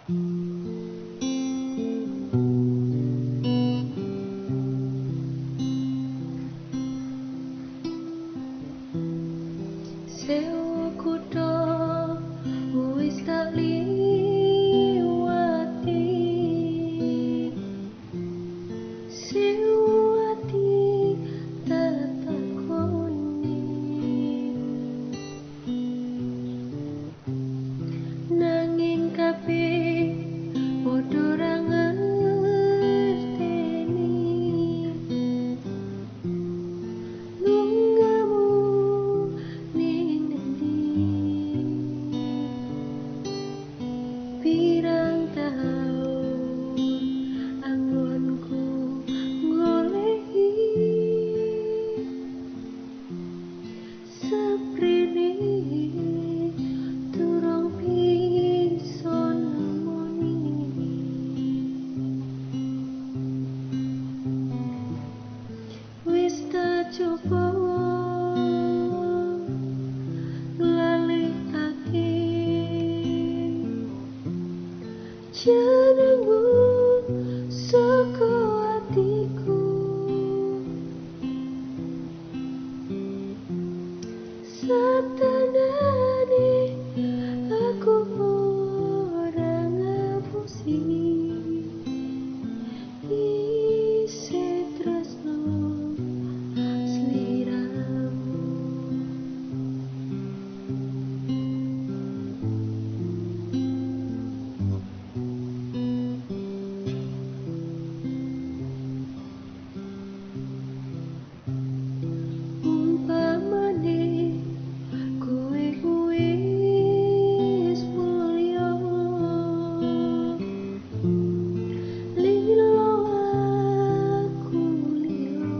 Sewu kutha wis tak liwati, sewu ati tak takoni, nanging kabeh padha ora ngerteni. Lungamu ning endi? Pirang taun anggonku goleki seprene durung bisa nemoni. Wis tak coba nglalekake jenengmu saka atiku, satenane aku ora ngapusi isih tresno sliramu. Umpamane kowe wis mulya, lilo aku lilo,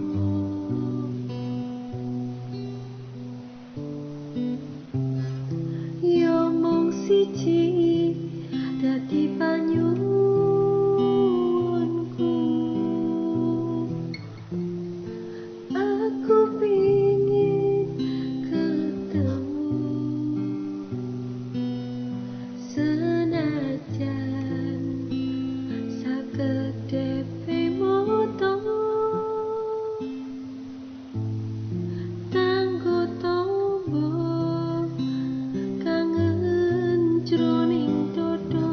yo mung siji dadi panyuwunku. Aku pingin ketemu senajan sakedepe moto tanggo tombo kangen jroning dodo.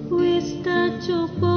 Wis tak coba